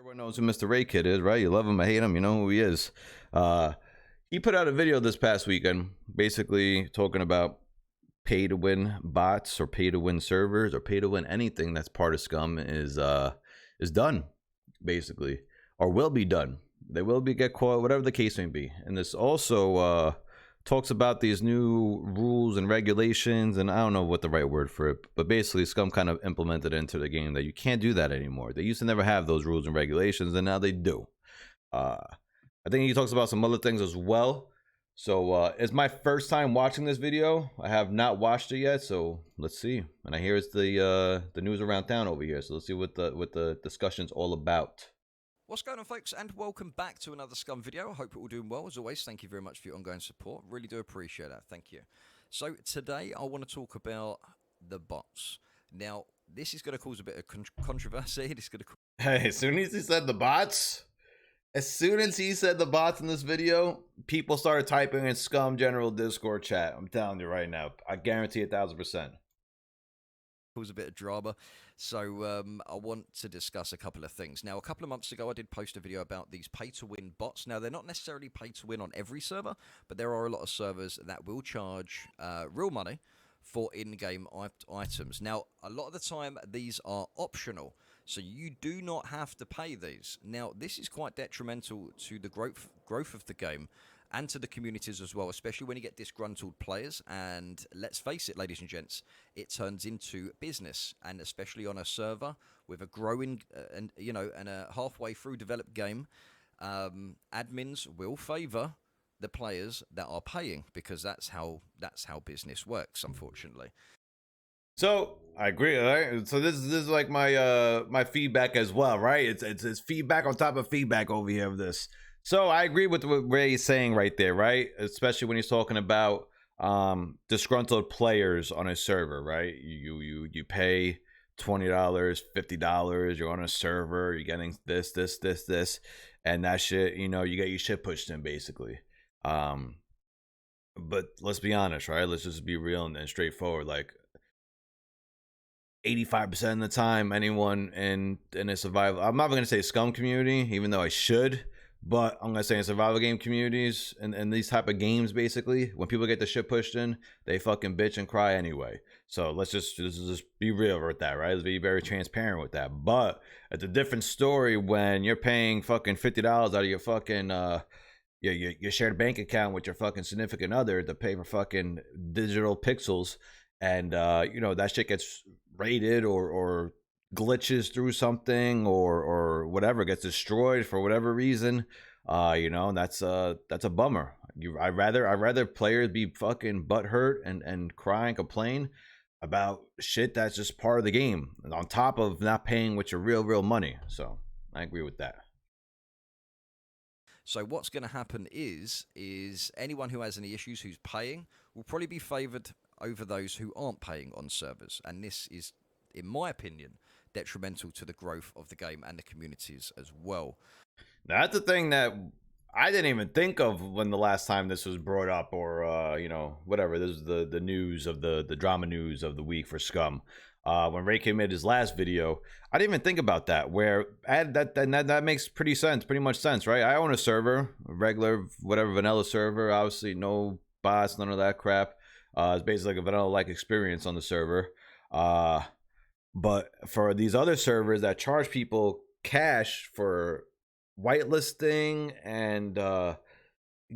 Everyone knows who Mr. Raykit is, right? You love him, I hate him, you know who he is. He put out a video this past weekend, basically talking about pay-to-win bots or pay-to-win servers or pay-to-win anything that's part of Scum is done, basically, or will be done. They will be get caught, whatever the case may be. And this also talks about these new rules and regulations, and I don't know what the right word for it, but basically Scum kind of implemented into the game that you can't do that anymore. They used to never have those rules and regulations, and now they do. I think he talks about some other things as well. So it's my first time watching this video. I have not watched it yet, so let's see. And I hear it's the news around town over here, so let's see what the discussion's all about. What's going on, folks, and welcome back to another Scum video. I hope you're all doing well. As always, thank you very much for your ongoing support. Really do appreciate that. Thank you. So today I want to talk about the bots. Now, this is going to cause a bit of controversy. This is going to... Hey, as soon as he said the bots, in this video, people started typing in Scum general Discord chat. I'm telling you right now, I guarantee 1,000%. Cause a bit of drama. So I want to discuss a couple of things. Now, a couple of months ago, I did post a video about these pay-to-win bots. Now, they're not necessarily pay-to-win on every server, but there are a lot of servers that will charge real money for in-game items. Now, a lot of the time, these are optional, so you do not have to pay these. Now, this is quite detrimental to the growth of the game and to the communities as well, especially when you get disgruntled players. And let's face it, ladies and gents, it turns into business, and especially on a server with a growing and a halfway through developed game, admins will favor the players that are paying, because that's how business works, unfortunately. So I agree. Right? So this is like my my feedback as well, right? It's feedback on top of feedback over here of this. So I agree with what Ray's saying right there, right? Especially when he's talking about disgruntled players on a server, right? You pay $20, $50, you're on a server, you're getting this, and that shit, you get your shit pushed in, basically. But let's be honest, right? Let's just be real and straightforward. Like 85% of the time, anyone in a survival, I'm not going to say Scum community, even though I should, but I'm gonna say in survival game communities and these type of games, basically, when people get the shit pushed in, they fucking bitch and cry anyway. So let's just be real with that, right? Let's be very transparent with that. But it's a different story when you're paying fucking $50 out of your fucking your shared bank account with your fucking significant other to pay for fucking digital pixels, and that shit gets raided or glitches through something or whatever, gets destroyed for whatever reason. That's a bummer. I'd rather players be fucking butthurt and cry and complain about shit that's just part of the game, on top of not paying with your real money. So I agree with that. So what's going to happen is anyone who has any issues who's paying will probably be favored over those who aren't paying on servers, and this is, in my opinion, detrimental to the growth of the game and the communities as well. Now, that's the thing that I didn't even think of when the last time this was brought up, or whatever. This is the news of the drama news of the week for Scum. When Raykit made his last video, I didn't even think about that. Where that makes pretty much sense, right? I own a server, a regular whatever vanilla server. Obviously, no bots, none of that crap. It's basically like a vanilla-like experience on the server. But for these other servers that charge people cash for whitelisting and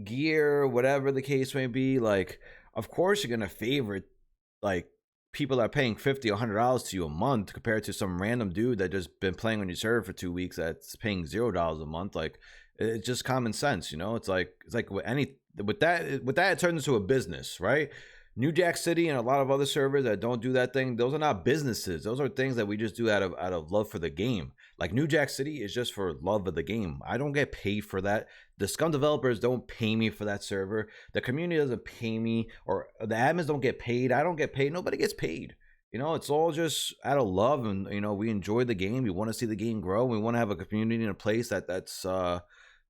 gear, whatever the case may be, like, of course you're gonna favorite like people that are paying $50 or $100 to you a month compared to some random dude that just been playing on your server for 2 weeks that's paying $0 a month. Like, it's just common sense, It's like with that it turns into a business, right? New Jack City and a lot of other servers that don't do that thing, those are not businesses. Those are things that we just do out of love for the game. Like New Jack City is just for love of the game. I don't get paid for that. The Scum developers don't pay me for that server. The community doesn't pay me, or the admins don't get paid. I don't get paid. Nobody gets paid. It's all just out of love, and we enjoy the game. We want to see the game grow. We want to have a community in a place that's a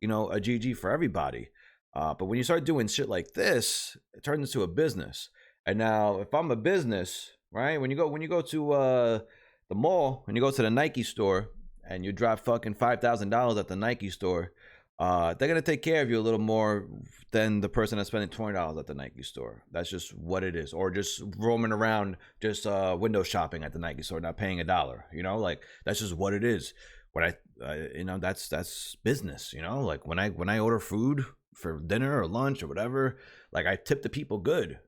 GG for everybody. But when you start doing shit like this, it turns into a business. And now, if I'm a business, right? When you go to the mall, when you go to the Nike store, and you drop fucking $5,000 at the Nike store, they're gonna take care of you a little more than the person that's spending $20 at the Nike store. That's just what it is. Or just roaming around, just window shopping at the Nike store, not paying $1. You know, like that's just what it is. When you know, that's business. You know, like when I order food for dinner or lunch or whatever, like I tip the people good.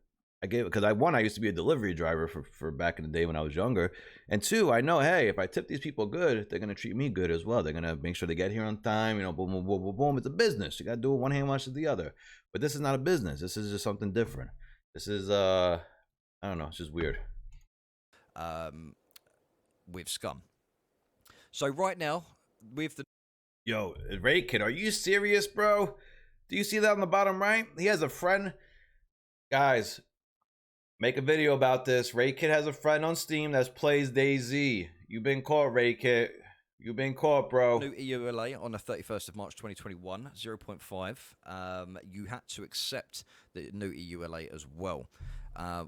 I gave because I used to be a delivery driver for back in the day when I was younger, and two, I know, hey, if I tip these people good, they're gonna treat me good as well. They're gonna make sure they get here on time. You know, boom, boom, boom, boom, boom. It's a business. You gotta do it one hand washes the other. But this is not a business. This is just something different. This is I don't know. It's just weird. With Scum. So right now, with the Yo, Raykit, are you serious, bro? Do you see that on the bottom right? He has a friend. Guys, make a video about this. Raykit has a friend on Steam that plays DayZ. You've been caught, Raykit. You've been caught, bro. new EULA on the 31st of March 2021, 0.5, you had to accept the new EULA as well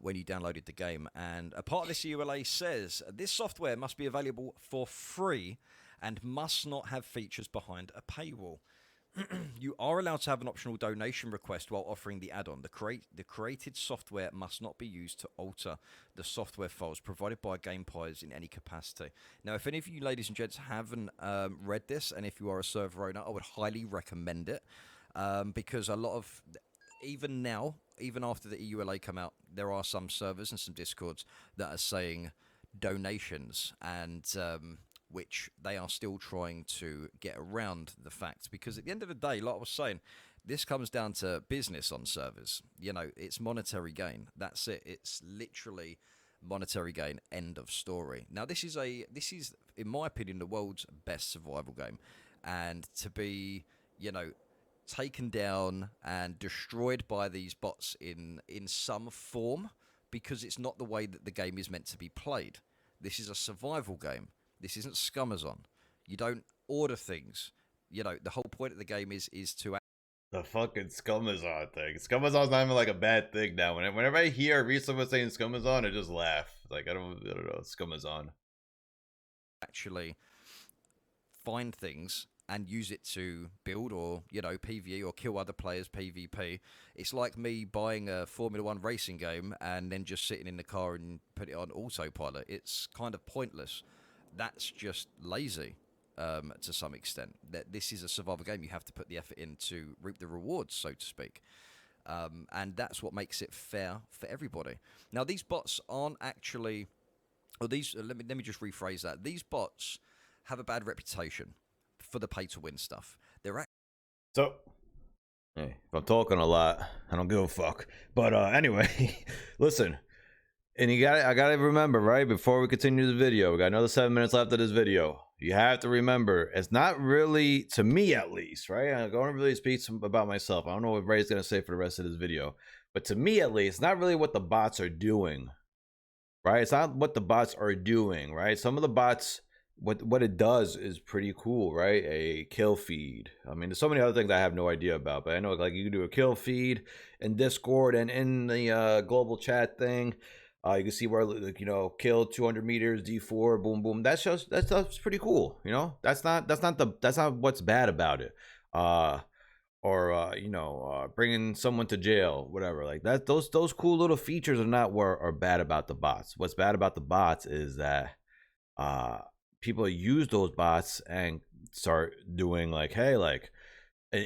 when you downloaded the game. And a part of this EULA says this software must be available for free and must not have features behind a paywall. You are allowed to have an optional donation request while offering the add-on. The created software must not be used to alter the software files provided by GamePies in any capacity. Now, if any of you ladies and gents haven't read this, and if you are a server owner, I would highly recommend it because a lot of, even now, even after the EULA come out, there are some servers and some Discords that are saying donations and which they are still trying to get around the fact, because at the end of the day, like I was saying, this comes down to business on servers. You know, it's monetary gain. That's it. It's literally monetary gain. End of story. Now, this is, in my opinion, the world's best survival game, and to be, you know, taken down and destroyed by these bots in some form, because it's not the way that the game is meant to be played. This is a survival game. This isn't Scumazon. You don't order things. You know, the whole point of the game is to... The fucking Scumazon thing. Scumazon's not even like a bad thing now. Whenever I hear or read someone saying Scumazon, I just laugh. Like, I don't know, Scumazon. Actually find things and use it to build or, you know, PvE or kill other players PvP. It's like me buying a Formula 1 racing game and then just sitting in the car and put it on autopilot. It's kind of pointless. That's just lazy to some extent. That this is a survival game. You have to put the effort in to reap the rewards, so to speak. And that's what makes it fair for everybody. Now, these bots aren't actually... Or these... let me just rephrase that. These bots have a bad reputation for the pay-to-win stuff. They're So... Hey, if I'm talking a lot, I don't give a fuck. But anyway, listen... And I gotta remember, right, before we continue the video, we got another 7 minutes left of this video. You have to remember, it's not really, to me at least, right? I'm going to really speak about myself. I don't know what Ray's going to say for the rest of this video. But to me at least, it's not really what the bots are doing, right? It's not what the bots are doing, right? Some of the bots, what it does is pretty cool, right? A kill feed. I mean, there's so many other things I have no idea about. But I know, like, you can do a kill feed in Discord and in the global chat thing. You can see where, like, you know, kill 200 meters, D4, boom, boom. That stuff's pretty cool. You know, that's not what's bad about it. You know, bringing someone to jail, whatever. Like that, those cool little features are not what are bad about the bots. What's bad about the bots is that people use those bots and start doing like, hey, like. And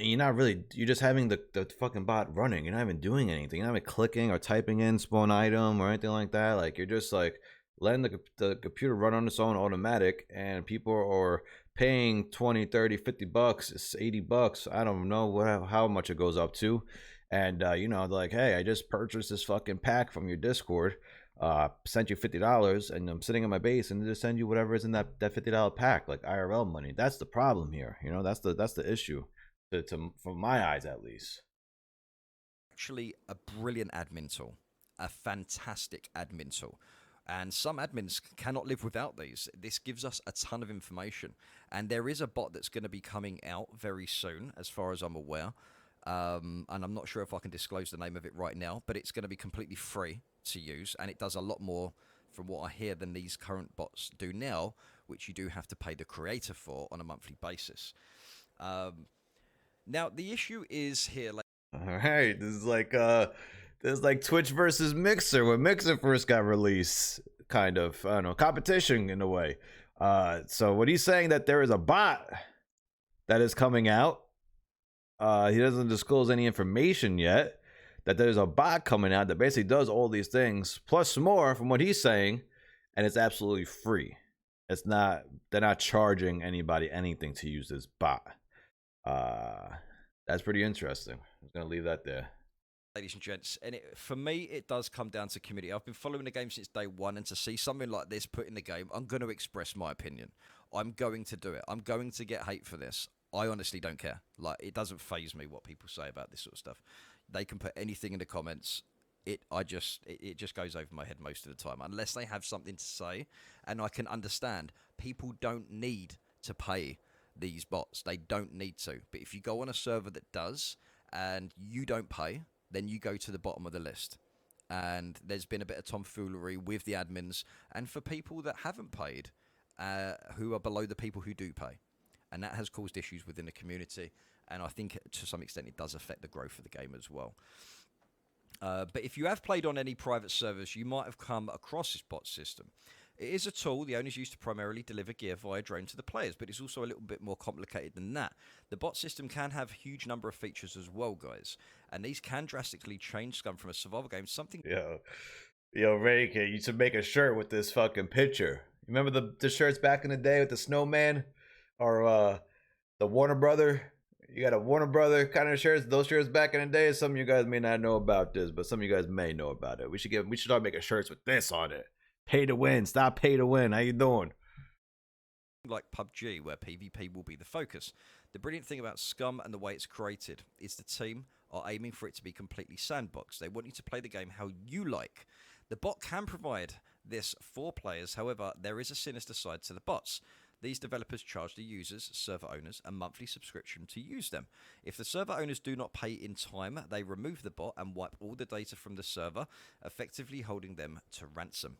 you're just having the fucking bot running. You're not even doing anything. You're not even clicking or typing in spawn item or anything like that. Like, you're just like letting the computer run on its own automatic, and people are paying 20, 30, 50 bucks, it's 80 bucks. I don't know how much it goes up to. And, you know, like, hey, I just purchased this fucking pack from your Discord, sent you $50, and I'm sitting in my base, and they just send you whatever is in that $50 pack, like IRL money. That's the problem here. You know, that's the issue. From my eyes, at least. actually a brilliant admin tool, a fantastic admin tool. And some admins cannot live without these. This gives us a ton of information. And there is a bot that's going to be coming out very soon, as far as I'm aware. And I'm not sure if I can disclose the name of it right now, but it's going to be completely free to use. And it does a lot more from what I hear, than these current bots do now, which you do have to pay the creator for on a monthly basis. Now, the issue is here. All right, this is like Twitch versus Mixer when Mixer first got released, kind of, I don't know, competition in a way. So what he's saying that there is a bot that is coming out. He doesn't disclose any information yet. That there's a bot coming out that basically does all these things plus more from what he's saying, and it's absolutely free. It's not, they're not charging anybody anything to use this bot. That's pretty interesting. I'm gonna leave that there. Ladies and gents, and for me, it does come down to community. I've been following the game since day one, and to see something like this put in the game, I'm going to express my opinion. I'm going to do it. I'm going to get hate for this. I honestly don't care. Like, it doesn't faze me what people say about this sort of stuff. They can put anything in the comments. It just goes over my head most of the time, unless they have something to say, and I can understand. People don't need to pay these bots. They don't need to. But if you go on a server that does, and you don't pay, then you go to the bottom of the list. And there's been a bit of tomfoolery with the admins, and for people that haven't paid, who are below the people who do pay. And that has caused issues within the community, and I think to some extent it does affect the growth of the game as well. But if you have played on any private servers, you might have come across this bot system. It is a tool the owners use to primarily deliver gear via drone to the players, but it's also a little bit more complicated than that. The bot system can have a huge number of features as well, guys, and these can drastically change Scum from a survival game to something... Yo, Raykit, you should make a shirt with this fucking picture. Remember the shirts back in the day with the snowman? Or the Warner Brother? You got a Warner Brother kind of shirts, those shirts back in the day. Some of you guys may not know about this, but some of you guys may know about it. We should start making shirts with this on it. Pay to win. Stop pay to win. How you doing? Like PUBG, where PvP will be the focus. The brilliant thing about Scum and the way it's created is the team are aiming for it to be completely sandboxed. They want you to play the game how you like. The bot can provide this for players. However, there is a sinister side to the bots. These developers charge the users, server owners, a monthly subscription to use them. If the server owners do not pay in time, they remove the bot and wipe all the data from the server, effectively holding them to ransom.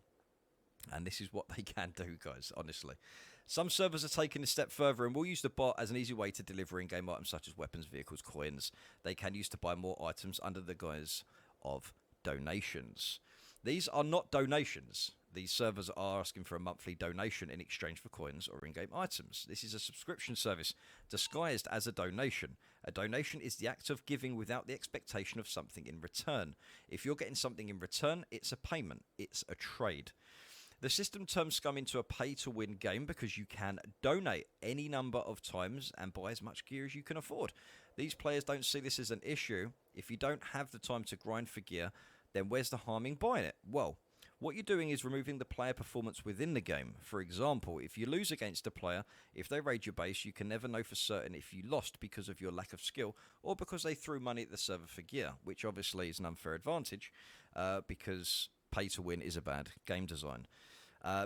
And this is what they can do, guys, honestly. Some servers are taking a step further and will use the bot as an easy way to deliver in-game items such as weapons, vehicles, coins. They can use to buy more items under the guise of donations. These are not donations. These servers are asking for a monthly donation in exchange for coins or in-game items. This is a subscription service disguised as a donation. A donation is the act of giving without the expectation of something in return. If you're getting something in return, it's a payment. It's a trade. The system turns Scum into a pay-to-win game because you can donate any number of times and buy as much gear as you can afford. These players don't see this as an issue. If you don't have the time to grind for gear, then where's the harm in buying it? Well, what you're doing is removing the player performance within the game. For example, if you lose against a player, if they raid your base, you can never know for certain if you lost because of your lack of skill or because they threw money at the server for gear, which obviously is an unfair advantage because pay to win is a bad game design.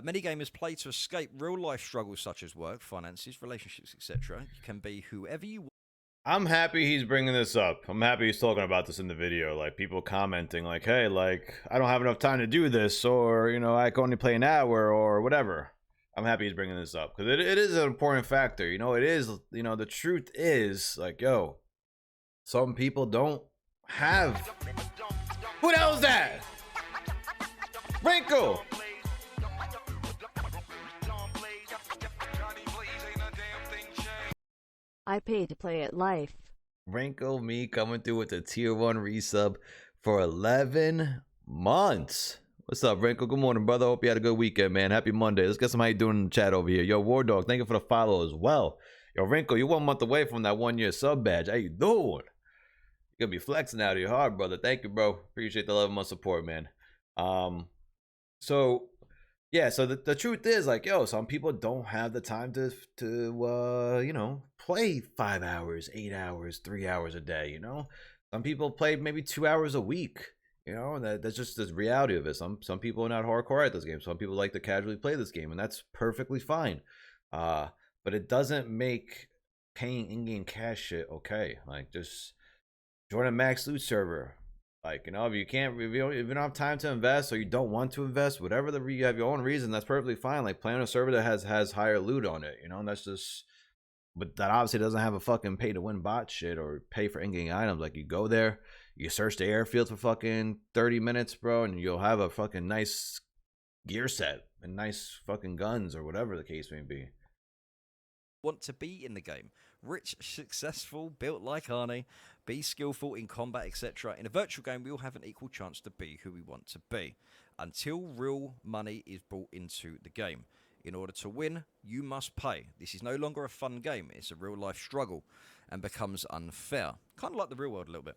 Many gamers play to escape real-life struggles such as work, finances, relationships, etc. You can be whoever you want. I'm happy he's bringing this up. I'm happy he's talking about this in the video. Like, people commenting like, hey, like, I don't have enough time to do this, or, you know, I can only play an hour, or whatever. I'm happy he's bringing this up, because it is an important factor. You know, it is, you know, the truth is, like, yo, some people don't have... Who the hell is that? Franco! I pay to play at life. Franco, me coming through with the tier 1 resub for 11 months. What's up, Franco? Good morning, brother. Hope you had a good weekend, man. Happy Monday. Let's get some how you doing in the chat over here. Yo, War Dog, thank you for the follow as well. Yo, Franco, you're 1 month away from that 1-year sub badge. How you doing? You're gonna be flexing out of your heart, brother. Thank you, bro. Appreciate the 11-month support, man. So yeah, so the truth is, like, yo, some people don't have the time to you know, play 5 hours, 8 hours, 3 hours a day, you know? Some people play maybe 2 hours a week, you know, and that's just the reality of it. Some people are not hardcore at this game. Some people like to casually play this game, and that's perfectly fine. But it doesn't make paying in-game cash shit okay. Like, just join a max loot server. Like, you know, if you don't have time to invest or you don't want to invest, whatever you have your own reason, that's perfectly fine. Like, play on a server that has higher loot on it, you know, and that's just, but that obviously doesn't have a fucking pay to win bot shit or pay for in-game items. Like, you go there, you search the airfield for fucking 30 minutes, bro, and you'll have a fucking nice gear set and nice fucking guns or whatever the case may be. Want to be in the game. Rich, successful, built like Arnie, be skillful in combat, etc. In a virtual game, we all have an equal chance to be who we want to be, until real money is brought into the game. In order to win, you must pay. This is no longer a fun game, it's a real-life struggle, and becomes unfair. Kind of like the real world a little bit.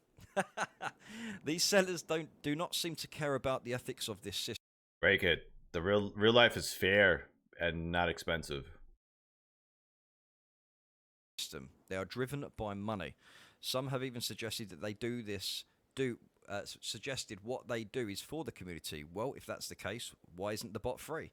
These sellers do not seem to care about the ethics of this system. Raykit, the real life is fair and not expensive. They are driven by money. Some have even suggested that they suggested what they do is for the community. Well, if that's the case, why isn't the bot free?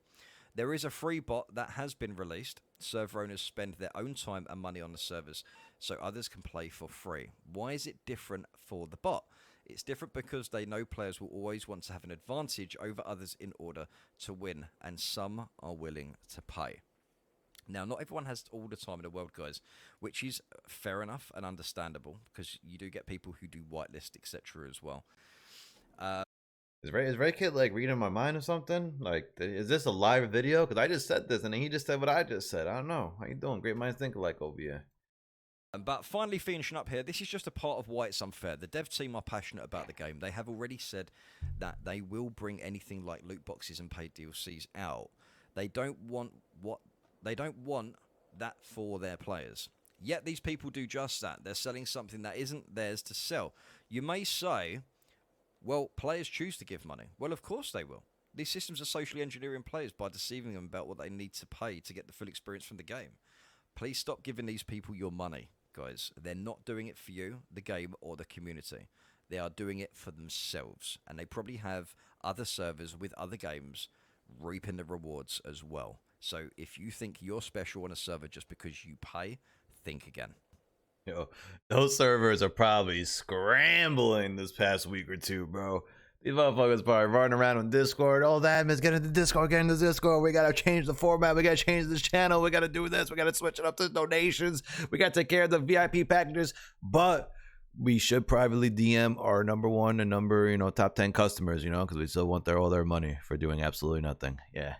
There is a free bot that has been released. Server owners spend their own time and money on the servers, so others can play for free. Why is it different for the bot? It's different because they know players will always want to have an advantage over others in order to win, and some are willing to pay. Now, not everyone has all the time in the world, guys, which is fair enough and understandable, because you do get people who do whitelist, etc. as well. Is Raykit like reading my mind or something? Like, is this a live video? Because I just said this and he just said what I just said. I don't know. How you doing? Great minds think alike over here. But finally finishing up here, this is just a part of why it's unfair. The dev team are passionate about the game. They have already said that they will bring anything like loot boxes and paid DLCs out. They don't want that for their players. Yet these people do just that. They're selling something that isn't theirs to sell. You may say, well, players choose to give money. Well, of course they will. These systems are socially engineering players by deceiving them about what they need to pay to get the full experience from the game. Please stop giving these people your money, guys. They're not doing it for you, the game, or the community. They are doing it for themselves. And they probably have other servers with other games reaping the rewards as well. So if you think you're special on a server just because you pay, think again. Yo, those servers are probably scrambling this past week or two, bro. These motherfuckers probably running around on Discord. Oh, that admins, get into Discord, get into Discord. We gotta change the format. We gotta change this channel. We gotta do this. We gotta switch it up to donations. We gotta take care of the VIP packages. But we should privately DM our number one and top 10 customers, because we still want all their money for doing absolutely nothing. Yeah.